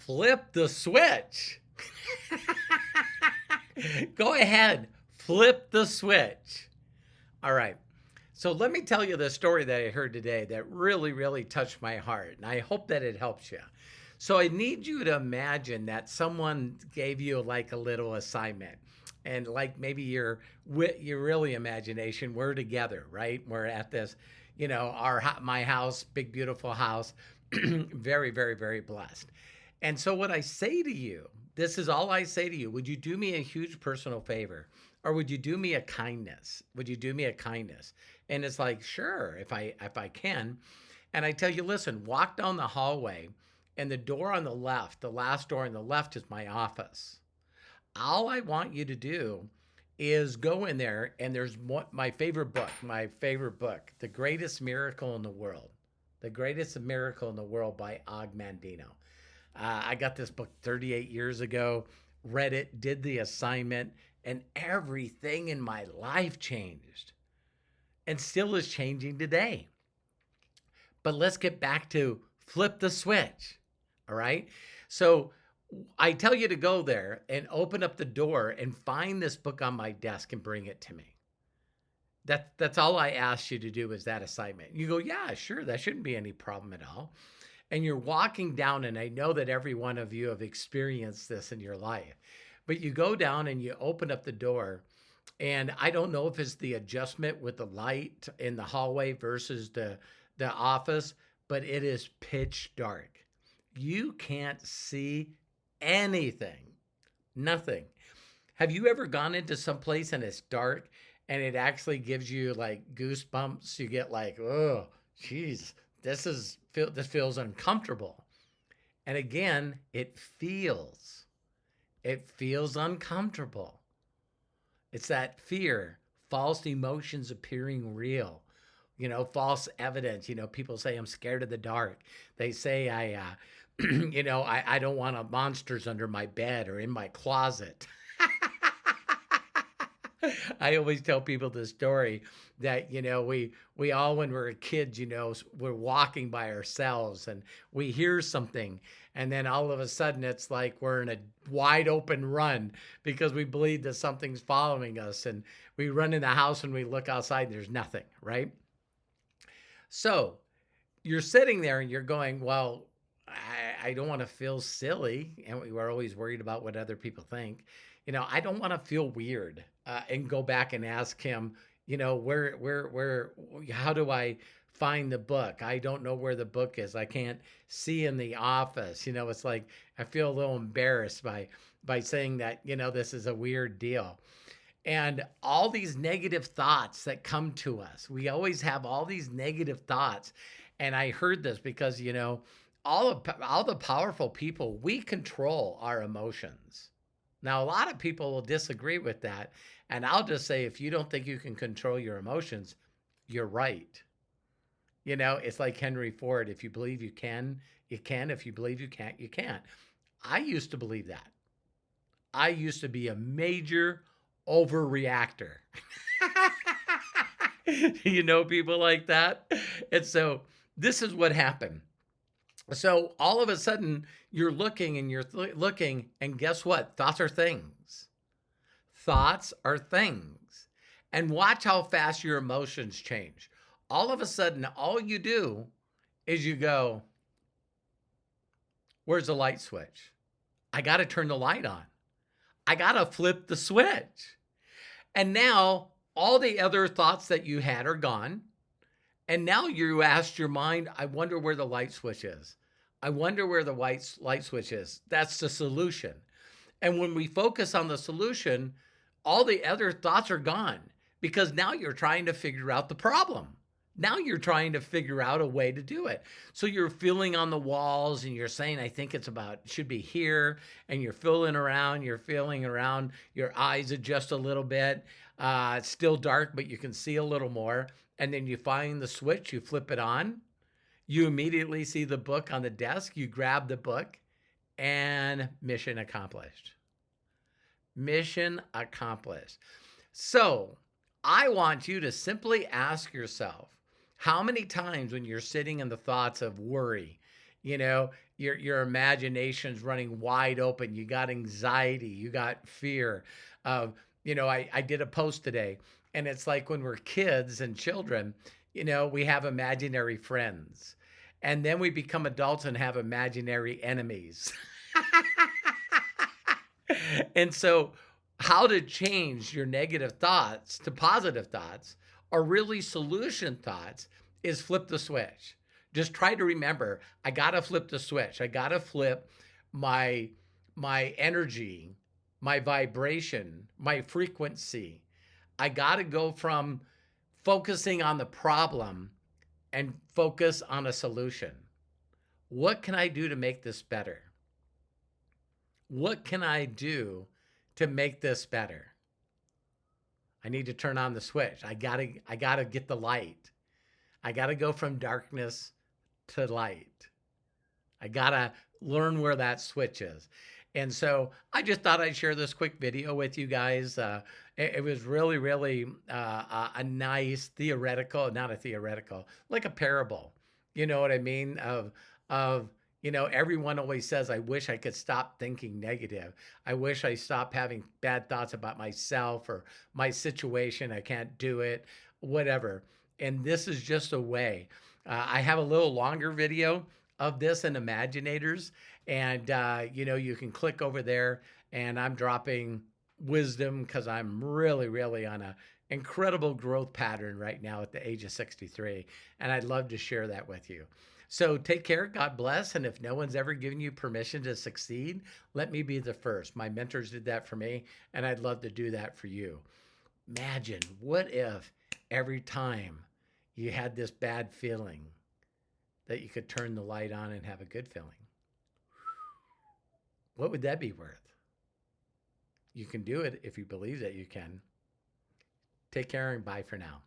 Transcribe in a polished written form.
flip the switch. Go ahead, flip the switch. All right. So let me tell you the story that I heard today that really, really touched my heart. And I hope that it helps you. So I need you to imagine that someone gave you like a little assignment. And like maybe your really imagination, we're together, right? We're at this, my house, big, beautiful house, very, very, very blessed. And so what I say to you, this is all I say to you. Would you do me a huge personal favor? Or would you do me a kindness? Would you do me a kindness? And it's like, sure, if I can. And I tell you, listen, walk down the hallway and the door on the left, the last door on the left is my office. All I want you to do is go in there and there's my favorite book, The Greatest Miracle in the World. The Greatest Miracle in the World by Og Mandino. I got this book 38 years ago, read it, did the assignment, and everything in my life changed and still is changing today. But let's get back to flip the switch. All right. So I tell you to go there and open up the door and find this book on my desk and bring it to me. That's all I asked you to do is that assignment. You go, yeah, sure. That shouldn't be any problem at all. And you're walking down, and I know that every one of you have experienced this in your life, but you go down and you open up the door, and I don't know if it's the adjustment with the light in the hallway versus the office, but it is pitch dark. You can't see anything, nothing. Have you ever gone into some place and it's dark and it actually gives you like goosebumps? You get like, oh, geez, this feels uncomfortable. And again, it feels uncomfortable. It's that fear, false emotions appearing real, false evidence. People say I'm scared of the dark. They say I don't want monsters under my bed or in my closet. I always tell people the story that, we all, when we're kids, we're walking by ourselves and we hear something. And then all of a sudden it's like we're in a wide open run because we believe that something's following us. And we run in the house and we look outside, there's nothing, right? So you're sitting there and you're going, well, I don't want to feel silly. And we're always worried about what other people think. I don't want to feel weird and go back and ask him, how do I find the book? I don't know where the book is. I can't see in the office. It's like I feel a little embarrassed by saying that, this is a weird deal. And all these negative thoughts that come to us, we always have all these negative thoughts. And I heard this because, all the powerful people, we control our emotions. Now, a lot of people will disagree with that. And I'll just say, if you don't think you can control your emotions, you're right. It's like Henry Ford. If you believe you can, you can. If you believe you can't, you can't. I used to believe that. I used to be a major overreactor. People like that. And so this is what happened. So all of a sudden you're looking and looking, and guess what? Thoughts are things. Thoughts are things. And watch how fast your emotions change. All of a sudden, all you do is you go, where's the light switch? I got to turn the light on. I got to flip the switch. And now all the other thoughts that you had are gone. And now you asked your mind, I wonder where the light switch is. I wonder where the light switch is. That's the solution. And when we focus on the solution, all the other thoughts are gone because now you're trying to figure out the problem. Now you're trying to figure out a way to do it. So you're feeling on the walls and you're saying, I think it should be here. And you're feeling around, your eyes adjust a little bit. It's still dark, but you can see a little more. And then you find the switch, you flip it on. You immediately see the book on the desk. You grab the book and mission accomplished. Mission accomplished. So I want you to simply ask yourself, how many times when you're sitting in the thoughts of worry, your imagination's running wide open. You got anxiety, you got fear. I did a post today, and it's like when we're kids and children, we have imaginary friends. And then we become adults and have imaginary enemies. And so, how to change your negative thoughts to positive thoughts, or really solution thoughts, is flip the switch. Just try to remember, I got to flip the switch. I got to flip my energy, my vibration, my frequency. I got to go from focusing on the problem and focus on a solution. What can I do to make this better? What can I do to make this better? I need to turn on the switch. I gotta get the light. I gotta go from darkness to light. I gotta learn where that switch is. And so I just thought I'd share this quick video with you guys. It was really, really a nice theoretical, not a theoretical, like a parable. You know what I mean? Of everyone always says, I wish I could stop thinking negative. I wish I stopped having bad thoughts about myself or my situation. I can't do it, whatever. And this is just a way. I have a little longer video of this in Imaginators. And, you can click over there, and I'm dropping wisdom because I'm really, really on a incredible growth pattern right now at the age of 63. And I'd love to share that with you. So take care. God bless. And if no one's ever given you permission to succeed, let me be the first. My mentors did that for me, and I'd love to do that for you. Imagine, what if every time you had this bad feeling that you could turn the light on and have a good feeling? What would that be worth? You can do it if you believe that you can. Take care and bye for now.